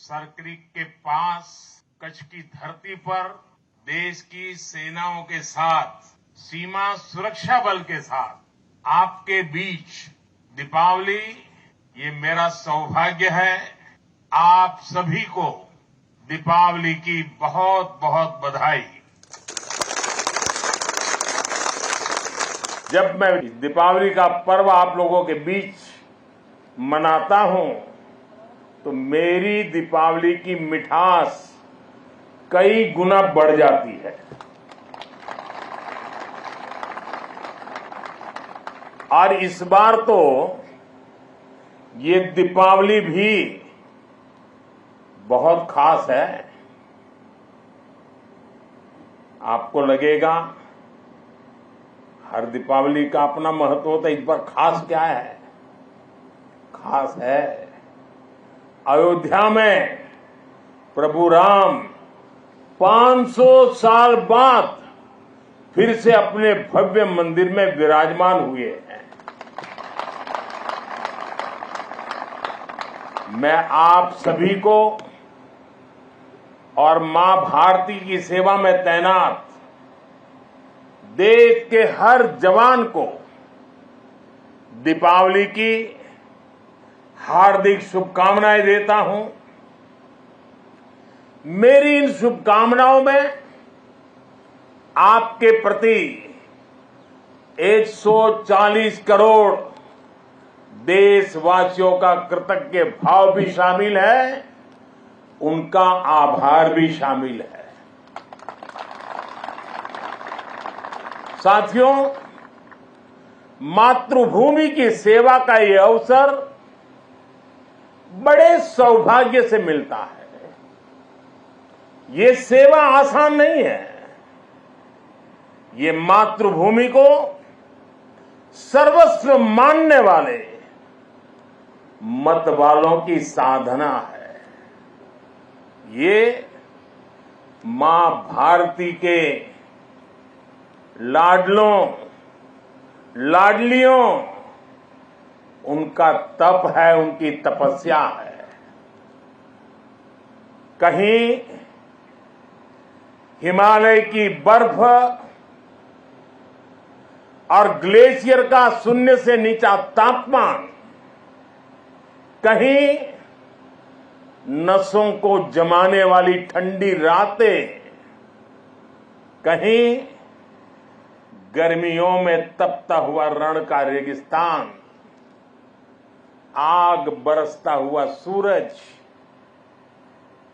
Sir Creek के पास कच्छ की धरती पर देश की सेनाओं के साथ, सीमा सुरक्षा बल के साथ आपके बीच दीपावली, ये मेरा सौभाग्य है। आप सभी को दीपावली की बहुत बहुत बधाई। जब मैं दीपावली का पर्व आप लोगों के बीच मनाता हूं तो मेरी दीपावली की मिठास कई गुना बढ़ जाती है। और इस बार तो ये दीपावली भी बहुत खास है। आपको लगेगा हर दीपावली का अपना महत्व होता है, इस बार खास क्या है? खास है अयोध्या में प्रभु राम 500 साल बाद फिर से अपने भव्य मंदिर में विराजमान हुए हैं। मैं आप सभी को और मां भारती की सेवा में तैनात देश के हर जवान को दीपावली की हार्दिक शुभकामनाएं देता हूं। मेरी इन शुभकामनाओं में आपके प्रति 140 करोड़ देशवासियों का कृतज्ञ भाव भी शामिल है, उनका आभार भी शामिल है। साथियों, मातृभूमि की सेवा का ये अवसर बड़े सौभाग्य से मिलता है। ये सेवा आसान नहीं है। ये मातृभूमि को सर्वस्व मानने वाले मत वालों की साधना है। ये मां भारती के लाडलों लाडलियों उनका तप है, उनकी तपस्या है। कहीं हिमालय की बर्फ और ग्लेशियर का शून्य से नीचा तापमान, कहीं नसों को जमाने वाली ठंडी रातें, कहीं गर्मियों में तपता हुआ रण का रेगिस्तान, आग बरसता हुआ सूरज,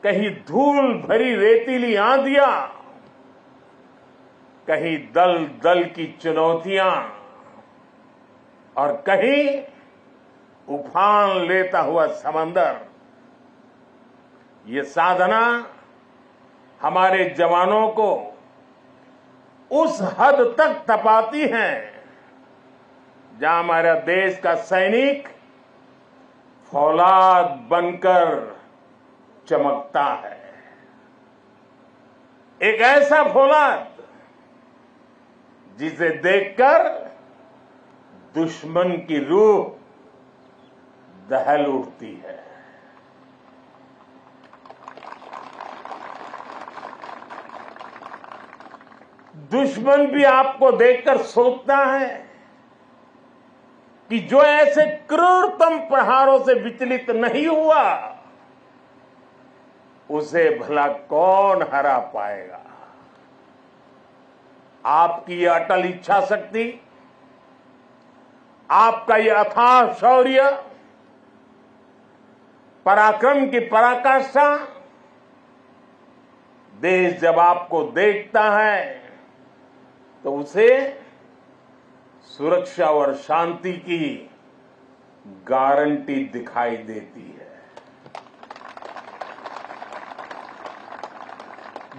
कहीं धूल भरी रेतीली आंधियां, कहीं दल दल की चुनौतियां और कहीं उफान लेता हुआ समंदर। ये साधना हमारे जवानों को उस हद तक तपाती है जहां हमारा देश का सैनिक फौलाद बनकर चमकता है। एक ऐसा फौलाद जिसे देखकर दुश्मन की रूह दहल उठती है। दुश्मन भी आपको देखकर सोचता है कि जो ऐसे क्रूरतम प्रहारों से विचलित नहीं हुआ, उसे भला कौन हरा पाएगा। आपकी यह अटल इच्छा शक्ति, आपका यह अथाह शौर्य, पराक्रम की पराकाष्ठा, देश जब आपको देखता है तो उसे सुरक्षा और शांति की गारंटी दिखाई देती है।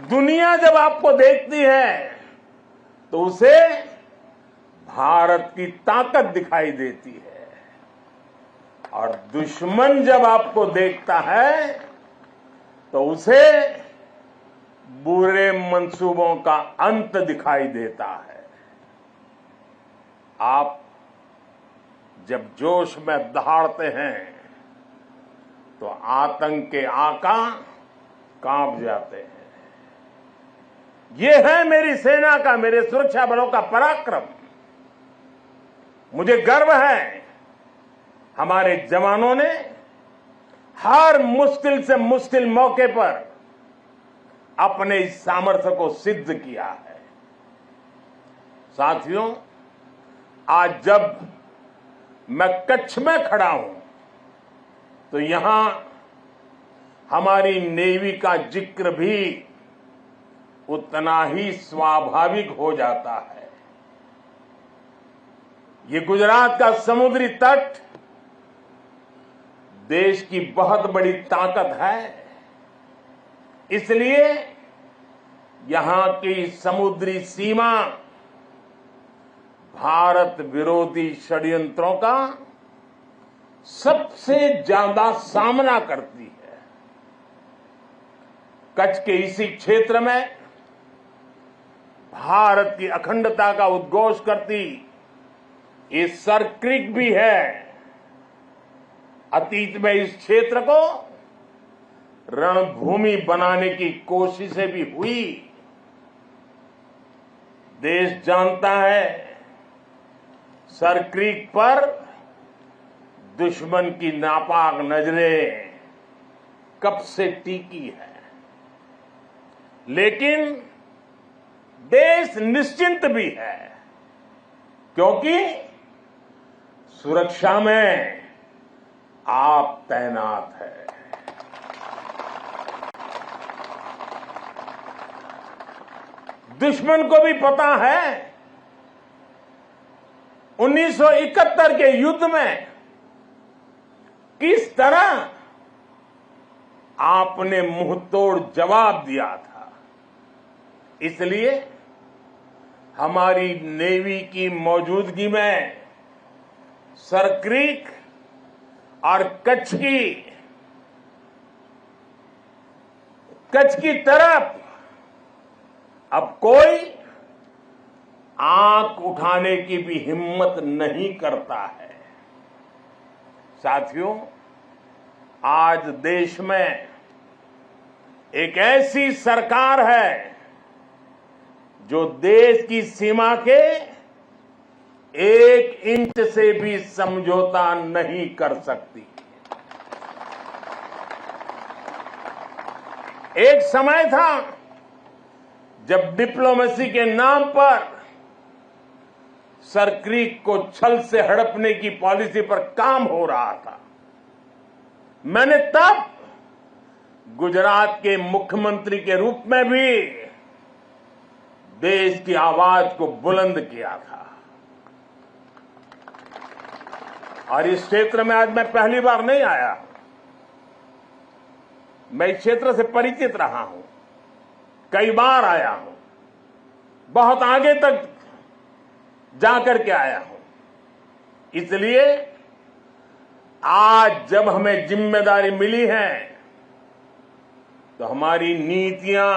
दुनिया जब आपको देखती है तो उसे भारत की ताकत दिखाई देती है, और दुश्मन जब आपको देखता है तो उसे बुरे मंसूबों का अंत दिखाई देता है। आप जब जोश में दहाड़ते हैं तो आतंक के आका कांप जाते हैं। ये है मेरी सेना का, मेरे सुरक्षा बलों का पराक्रम। मुझे गर्व है हमारे जवानों ने हर मुश्किल से मुश्किल मौके पर अपने इस सामर्थ्य को सिद्ध किया है। साथियों, आज जब मैं कच्छ में खड़ा हूं तो यहां हमारी नेवी का जिक्र भी उतना ही स्वाभाविक हो जाता है। ये गुजरात का समुद्री तट देश की बहुत बड़ी ताकत है। इसलिए यहां की समुद्री सीमा भारत विरोधी षड्यंत्रों का सबसे ज्यादा सामना करती है। कच्छ के इसी क्षेत्र में भारत की अखंडता का उद्घोष करती ये सर क्रीक भी है। अतीत में इस क्षेत्र को रणभूमि बनाने की कोशिशें भी हुई। देश जानता है सर क्रीक पर दुश्मन की नापाक नजरें कब से टिकी है, लेकिन देश निश्चिंत भी है क्योंकि सुरक्षा में आप तैनात है। दुश्मन को भी पता है 1971 के युद्ध में किस तरह आपने मुंहतोड़ जवाब दिया था। इसलिए हमारी नेवी की मौजूदगी में सर क्रीक और कच्छ की तरफ अब कोई आंख उठाने की भी हिम्मत नहीं करता है। साथियों, आज देश में एक ऐसी सरकार है जो देश की सीमा के 1 इंच से भी समझौता नहीं कर सकती। एक समय था जब डिप्लोमेसी के नाम पर सर क्रीक को छल से हड़पने की पॉलिसी पर काम हो रहा था। मैंने तब गुजरात के मुख्यमंत्री के रूप में भी देश की आवाज को बुलंद किया था। और इस क्षेत्र में आज मैं पहली बार नहीं आया, मैं इस क्षेत्र से परिचित रहा हूं, कई बार आया हूं, बहुत आगे तक जाकर के आया हूं। इसलिए आज जब हमें जिम्मेदारी मिली है तो हमारी नीतियां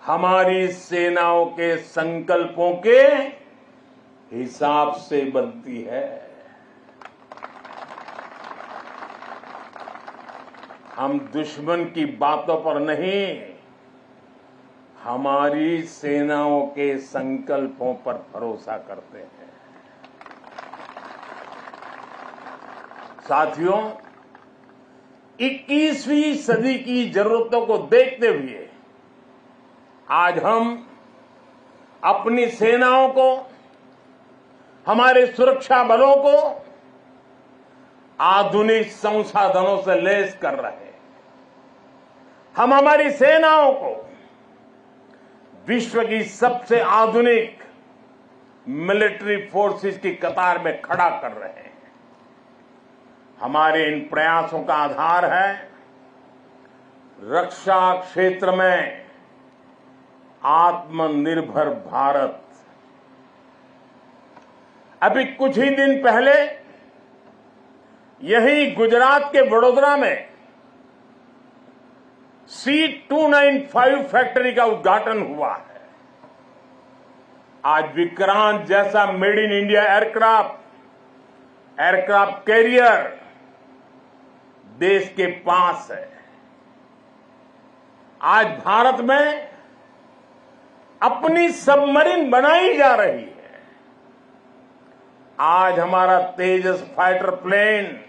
हमारी सेनाओं के संकल्पों के हिसाब से बनती है। हम दुश्मन की बातों पर नहीं, हमारी सेनाओं के संकल्पों पर भरोसा करते हैं। साथियों, 21वीं सदी की जरूरतों को देखते हुए आज हम अपनी सेनाओं को, हमारे सुरक्षा बलों को आधुनिक संसाधनों से लैस कर रहे हैं। हम हमारी सेनाओं को विश्व की सबसे आधुनिक मिलिट्री फोर्सेस की कतार में खड़ा कर रहे हैं। हमारे इन प्रयासों का आधार है रक्षा क्षेत्र में आत्मनिर्भर भारत। अभी कुछ ही दिन पहले यही गुजरात के वडोदरा में C295 फैक्ट्री का उद्घाटन हुआ है। आज विक्रांत जैसा made in India aircraft carrier देश के पास है। आज भारत में अपनी सबमरीन बनाई जा रही है। आज हमारा तेजस फाइटर प्लेन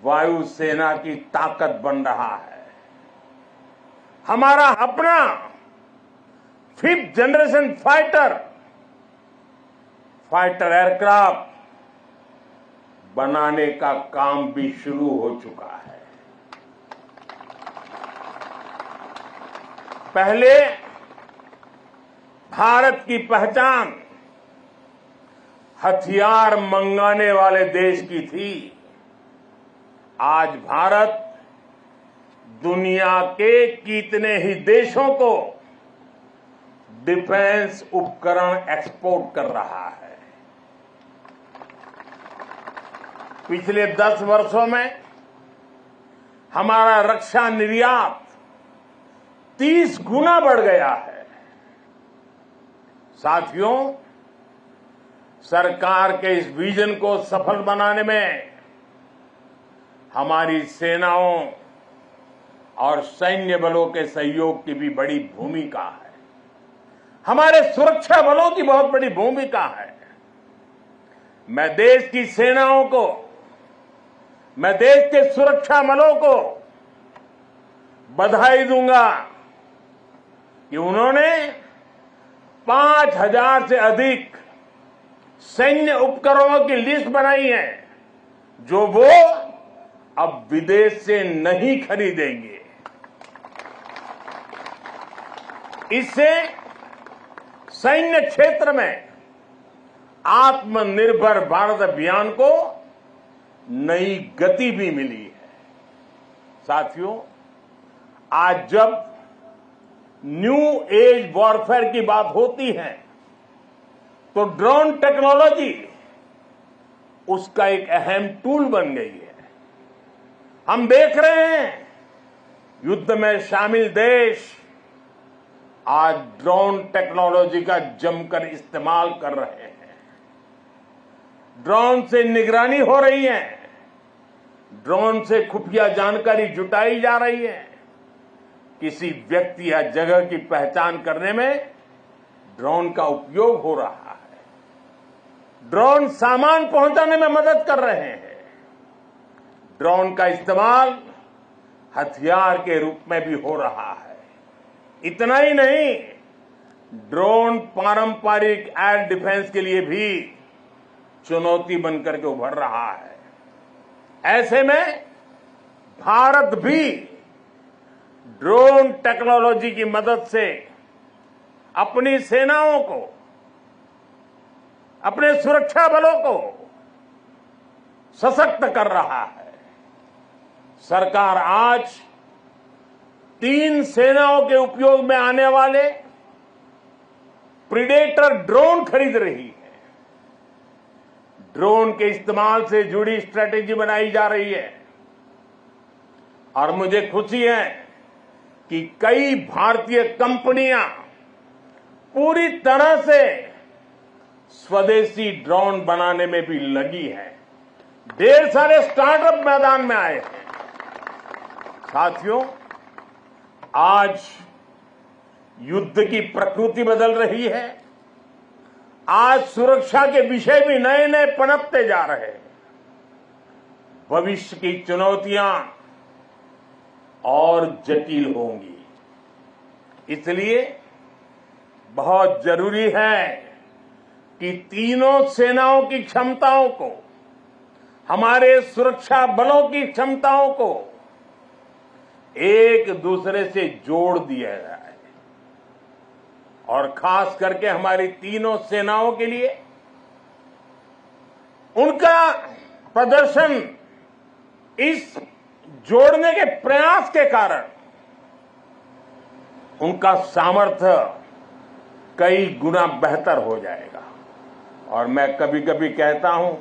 वायुसेना की ताकत बन रहा है। हमारा अपना 5th जनरेशन फाइटर एयरक्राफ्ट बनाने का काम भी शुरू हो चुका है। पहले भारत की पहचान हथियार मंगाने वाले देश की थी। आज भारत दुनिया के कितने ही देशों को डिफेंस उपकरण एक्सपोर्ट कर रहा है। पिछले 10 वर्षों में हमारा रक्षा निर्यात 30 गुना बढ़ गया है। साथियों, सरकार के इस विजन को सफल बनाने में हमारी सेनाओं और सैन्य बलों के सहयोग की भी बड़ी भूमिका है। हमारे सुरक्षा बलों की बहुत बड़ी भूमिका है। मैं देश की सेनाओं को, मैं देश के सुरक्षा बलों को बधाई दूंगा कि उन्होंने 5000 से अधिक सैन्य उपकरणों की लिस्ट बनाई है जो वो अब विदेश से नहीं खरीदेंगे। इससे सैन्य क्षेत्र में आत्मनिर्भर भारत अभियान को नई गति भी मिली है। साथियों, आज जब न्यू एज वॉरफेयर की बात होती है तो ड्रोन टेक्नोलॉजी उसका एक अहम टूल बन गई है। हम देख रहे हैं युद्ध में शामिल देश आज ड्रोन टेक्नोलॉजी का जमकर इस्तेमाल कर रहे हैं। ड्रोन से निगरानी हो रही है, ड्रोन से खुफिया जानकारी जुटाई जा रही है। किसी व्यक्ति या जगह की पहचान करने में ड्रोन का उपयोग हो रहा है। ड्रोन सामान पहुंचाने में मदद कर रहे हैं। ड्रोन का इस्तेमाल हथियार के रूप में भी हो रहा है। इतना ही नहीं, ड्रोन पारंपरिक एयर डिफेंस के लिए भी चुनौती बनकर के उभर रहा है। ऐसे में भारत भी ड्रोन टेक्नोलॉजी की मदद से अपनी सेनाओं को, अपने सुरक्षा बलों को सशक्त कर रहा है। सरकार आज 3 सेनाओं के उपयोग में आने वाले प्रीडेटर ड्रोन खरीद रही है। ड्रोन के इस्तेमाल से जुड़ी स्ट्रेटेजी बनाई जा रही है और मुझे खुशी है कि कई भारतीय कंपनियां पूरी तरह से स्वदेशी ड्रोन बनाने में भी लगी है। ढेर सारे स्टार्टअप मैदान में आए हैं। साथियों, आज युद्ध की प्रकृति बदल रही है। आज सुरक्षा के विषय भी नए नए पनपते जा रहे हैं। भविष्य की चुनौतियां और जटिल होंगी। इसलिए बहुत जरूरी है कि तीनों सेनाओं की क्षमताओं को, हमारे सुरक्षा बलों की क्षमताओं को एक दूसरे से जोड़ दिया जाए और खास करके हमारी तीनों सेनाओं के लिए उनका प्रदर्शन इस जोड़ने के प्रयास के कारण उनका सामर्थ्य कई गुना बेहतर हो जाएगा। और मैं कभी कभी कहता हूं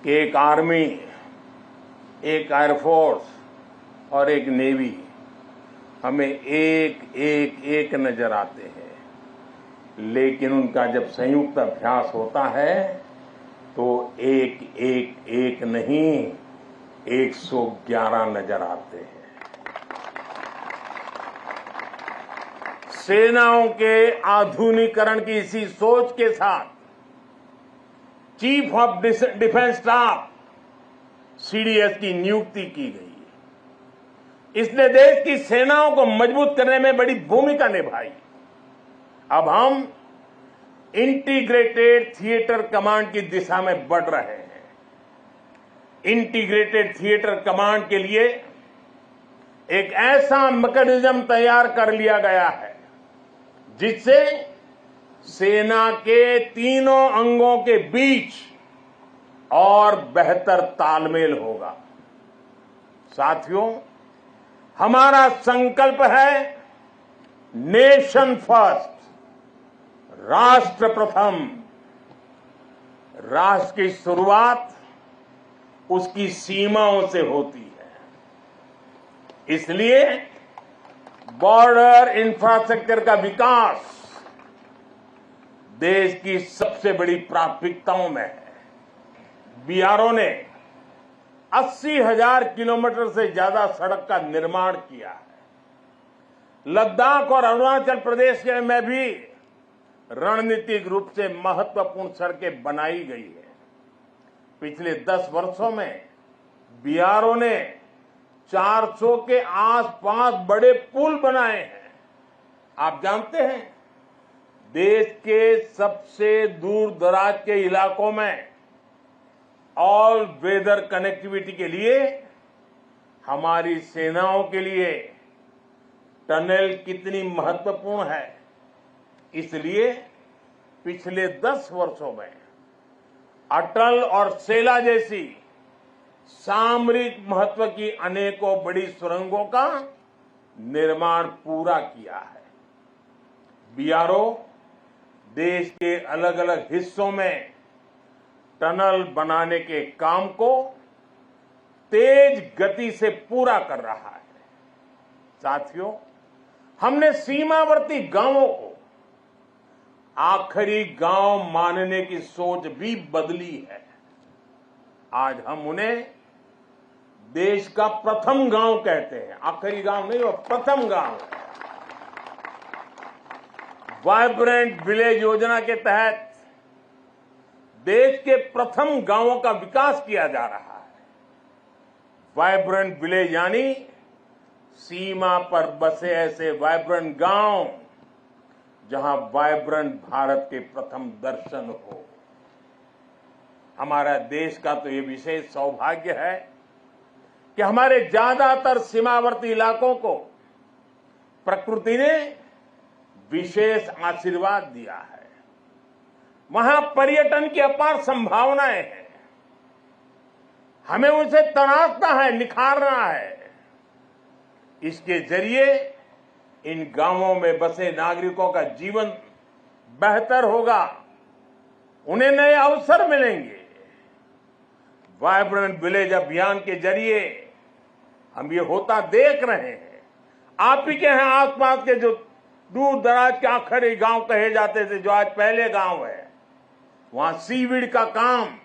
कि एक आर्मी, एक एयरफोर्स और एक नेवी हमें एक नजर आते हैं, लेकिन उनका जब संयुक्त अभ्यास होता है तो एक एक एक नहीं 111 नजर आते हैं। सेनाओं के आधुनिकीकरण की इसी सोच के साथ chief of defence staff CDS की नियुक्ति की गई है। इसने देश की सेनाओं को मजबूत करने में बड़ी भूमिका निभाई। अब हम इंटीग्रेटेड थिएटर कमांड की दिशा में बढ़ रहे हैं। इंटीग्रेटेड थिएटर कमांड के लिए एक ऐसा मैकेनिज्म तैयार कर लिया गया है जिससे सेना के तीनों अंगों के बीच और बेहतर तालमेल होगा। साथियों, हमारा संकल्प है नेशन फर्स्ट, राष्ट्र प्रथम। राष्ट्र की शुरुआत उसकी सीमाओं से होती है। इसलिए बॉर्डर इंफ्रास्ट्रक्चर का विकास देश की सबसे बड़ी प्राथमिकताओं में है। बीआरओ ने 80,000 किलोमीटर से ज्यादा सड़क का निर्माण किया है। लद्दाख और अरुणाचल प्रदेश में भी रणनीतिक रूप से महत्वपूर्ण सड़कें बनाई गई है। पिछले 10 वर्षों में बीआरओ ने 400 के आसपास बड़े पुल बनाए हैं। आप जानते हैं, देश के सबसे दूर दराज के इलाकों में ऑल वेदर कनेक्टिविटी के लिए हमारी सेनाओं के लिए टनल कितनी महत्वपूर्ण है। इसलिए पिछले 10 वर्षों में अटल और सेला जैसी सामरिक महत्व की अनेकों बड़ी सुरंगों का निर्माण पूरा किया है। बीआरओ देश के अलग अलग हिस्सों में टनल बनाने के काम को तेज गति से पूरा कर रहा है। साथियों, हमने सीमावर्ती गांवों को आखिरी गांव मानने की सोच भी बदली है। आज हम उन्हें देश का प्रथम गांव कहते हैं। आखिरी गांव नहीं, वो प्रथम गांव है। वाइब्रेंट विलेज योजना के तहत देश के प्रथम गांवों का विकास किया जा रहा है। वाइब्रेंट विलेज यानी सीमा पर बसे ऐसे वाइब्रेंट गांव जहां वाइब्रेंट भारत के प्रथम दर्शन हो। हमारा देश का तो ये विशेष सौभाग्य है कि हमारे ज्यादातर सीमावर्ती इलाकों को प्रकृति ने विशेष आशीर्वाद दिया है। वहां पर्यटन की अपार संभावनाएं हैं। हमें उसे तराशना है, निखारना है। इसके जरिए इन गांवों में बसे नागरिकों का जीवन बेहतर होगा, उन्हें नए अवसर मिलेंगे। वाइब्रेंट विलेज अभियान के जरिए हम ये होता देख रहे हैं। आप ही के हैं आसपास के जो दूर दराज के आखिरी गांव कहे जाते थे, जो आज पहले गांव है, वहां सीवीड का काम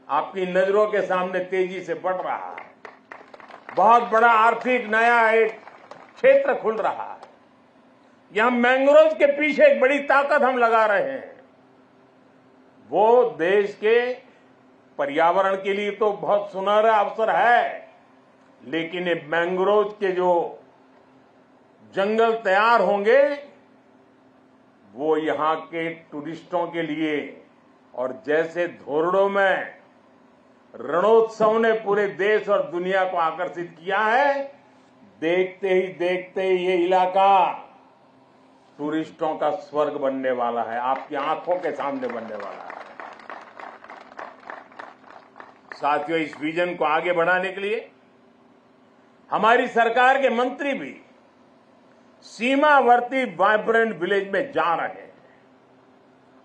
आपकी नजरों के सामने तेजी से बढ़ रहा है। बहुत बड़ा आर्थिक नया एक क्षेत्र खुल रहा है। यहां मैंग्रोव के पीछे एक बड़ी ताकत हम लगा रहे हैं। वो देश के पर्यावरण के लिए तो बहुत सुनहरा अवसर है, लेकिन ये मैंग्रोव के जो जंगल तैयार होंगे वो यहां के टूरिस्टों के लिए, और जैसे धोरडो में रणोत्सव ने पूरे देश और दुनिया को आकर्षित किया है, देखते ही ये इलाका टूरिस्टों का स्वर्ग बनने वाला है, आपकी आंखों के सामने बनने वाला है। साथियों, इस विजन को आगे बढ़ाने के लिए हमारी सरकार के मंत्री भी सीमावर्ती वाइब्रेंट विलेज में जा रहे हैं।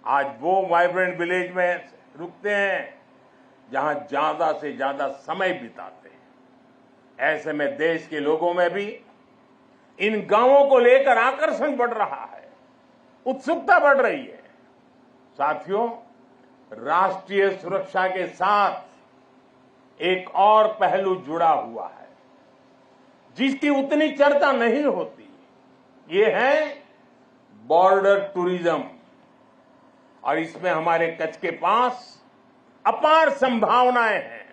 आज वो वाइब्रेंट विलेज में रुकते हैं जहां ज्यादा से ज्यादा समय बिताते हैं। ऐसे में देश के लोगों में भी इन गांवों को लेकर आकर्षण बढ़ रहा है, उत्सुकता बढ़ रही है। साथियों, राष्ट्रीय सुरक्षा के साथ एक और पहलू जुड़ा हुआ है जिसकी उतनी चर्चा नहीं होती। ये है बॉर्डर टूरिज्म, और इसमें हमारे कच्छ के पास अपार संभावनाएं हैं।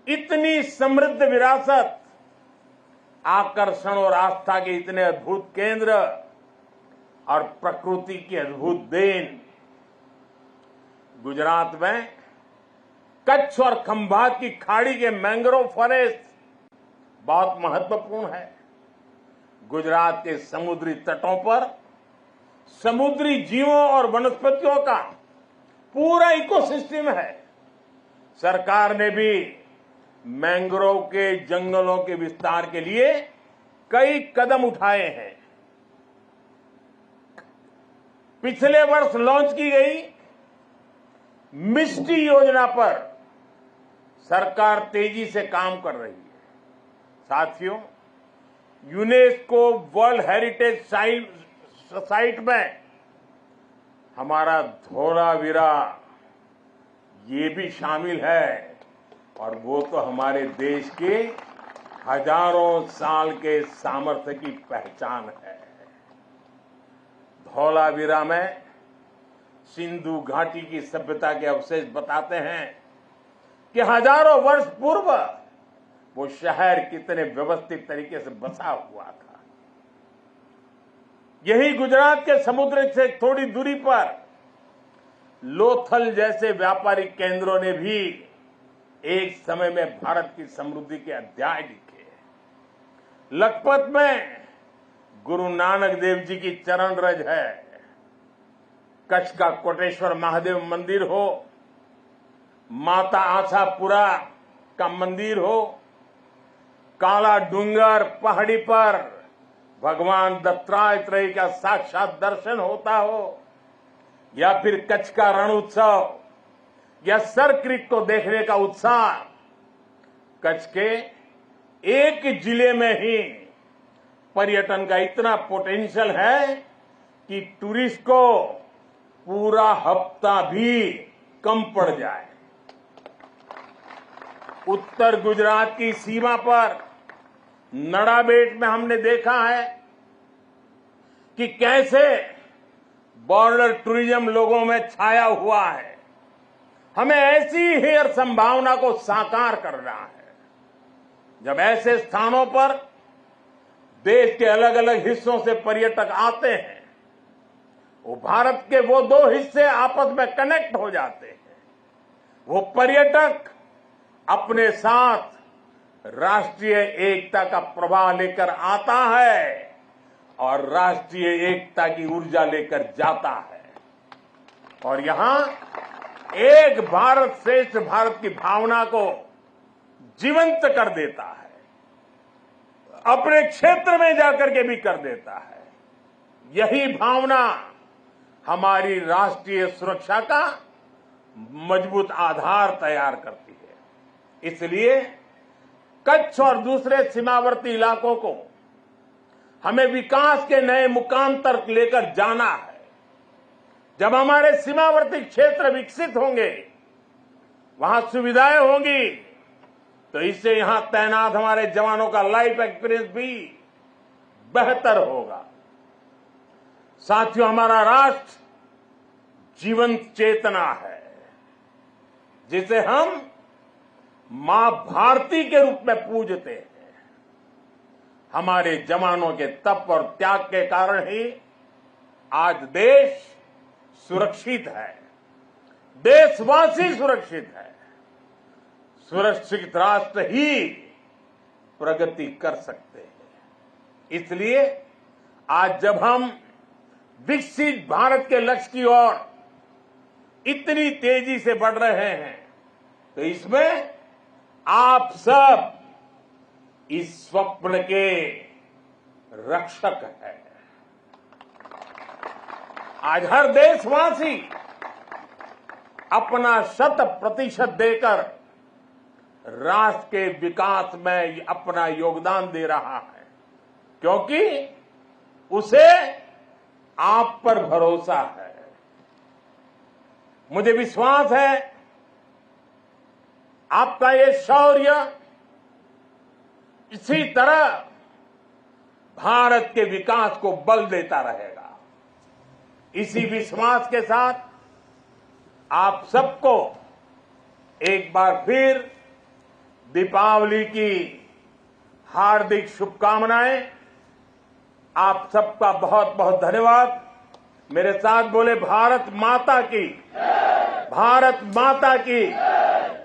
इतनी समृद्ध विरासत, आकर्षण और आस्था के इतने अद्भुत केंद्र और प्रकृति की अद्भुत देन। गुजरात में कच्छ और खंभात की खाड़ी के मैंग्रोव फॉरेस्ट बहुत महत्वपूर्ण है। गुजरात के समुद्री तटों पर समुद्री जीवों और वनस्पतियों का पूरा इकोसिस्टम है। सरकार ने भी मैंग्रोव के जंगलों के विस्तार के लिए कई कदम उठाए हैं। पिछले वर्ष लॉन्च की गई मिस्टी योजना पर सरकार तेजी से काम कर रही है। साथियों, यूनेस्को वर्ल्ड हेरिटेज साइट में हमारा धोलावीरा ये भी शामिल है, और वो तो हमारे देश के हजारों साल के सामर्थ्य की पहचान है। धौलावीरा में सिंधु घाटी की सभ्यता के अवशेष बताते हैं कि हजारों वर्ष पूर्व वो शहर कितने व्यवस्थित तरीके से बसा हुआ था। यही गुजरात के समुद्र से थोड़ी दूरी पर लोथल जैसे व्यापारिक केंद्रों ने भी एक समय में भारत की समृद्धि के अध्याय लिखे। लखपत में गुरु नानक देव जी की चरण रज है। कच्छ का कोटेश्वर महादेव मंदिर हो, माता आशापुरा का मंदिर हो, काला डूंगर पहाड़ी पर भगवान दत्तात्रेय का साक्षात दर्शन होता हो, या फिर कच्छ का रण उत्सव या सर क्रीक को देखने का उत्साह। कच्छ के एक जिले में ही पर्यटन का इतना पोटेंशियल है कि टूरिस्ट को पूरा हफ्ता भी कम पड़ जाए। उत्तर गुजरात की सीमा पर नड़ाबेट में हमने देखा है कि कैसे बॉर्डर टूरिज्म लोगों में छाया हुआ है। हमें ऐसी ही संभावना को साकार करना है। जब ऐसे स्थानों पर देश के अलग अलग हिस्सों से पर्यटक आते हैं, वो भारत के वो दो हिस्से आपस में कनेक्ट हो जाते हैं। वो पर्यटक अपने साथ राष्ट्रीय एकता का प्रवाह लेकर आता है और राष्ट्रीय एकता की ऊर्जा लेकर जाता है, और यहां एक भारत श्रेष्ठ भारत की भावना को जीवंत कर देता है, अपने क्षेत्र में जाकर के भी कर देता है। यही भावना हमारी राष्ट्रीय सुरक्षा का मजबूत आधार तैयार करती है। इसलिए कच्छ और दूसरे सीमावर्ती इलाकों को हमें विकास के नए मुकाम तक लेकर जाना है। जब हमारे सीमावर्ती क्षेत्र विकसित होंगे, वहां सुविधाएं होंगी, तो इससे यहां तैनात हमारे जवानों का लाइफ एक्सपीरियंस भी बेहतर होगा। साथियों, हमारा राष्ट्र जीवंत चेतना है, जिसे हम मां भारती के रूप में पूजते हैं। हमारे जवानों के तप और त्याग के कारण ही आज देश सुरक्षित है, देशवासी सुरक्षित है। सुरक्षित राष्ट्र ही प्रगति कर सकते हैं। इसलिए आज जब हम विकसित भारत के लक्ष्य की ओर इतनी तेजी से बढ़ रहे हैं, तो इसमें आप सब इस स्वप्न के रक्षक हैं। आज हर देशवासी अपना 100% देकर राष्ट्र के विकास में अपना योगदान दे रहा है, क्योंकि उसे आप पर भरोसा है। मुझे विश्वास है आपका ये शौर्य इसी तरह भारत के विकास को बल देता रहेगा। इसी विश्वास के साथ आप सबको एक बार फिर दीपावली की हार्दिक शुभकामनाएं। आप सबका बहुत बहुत धन्यवाद। मेरे साथ बोले भारत माता की, भारत माता की,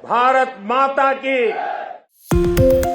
भारत माता की।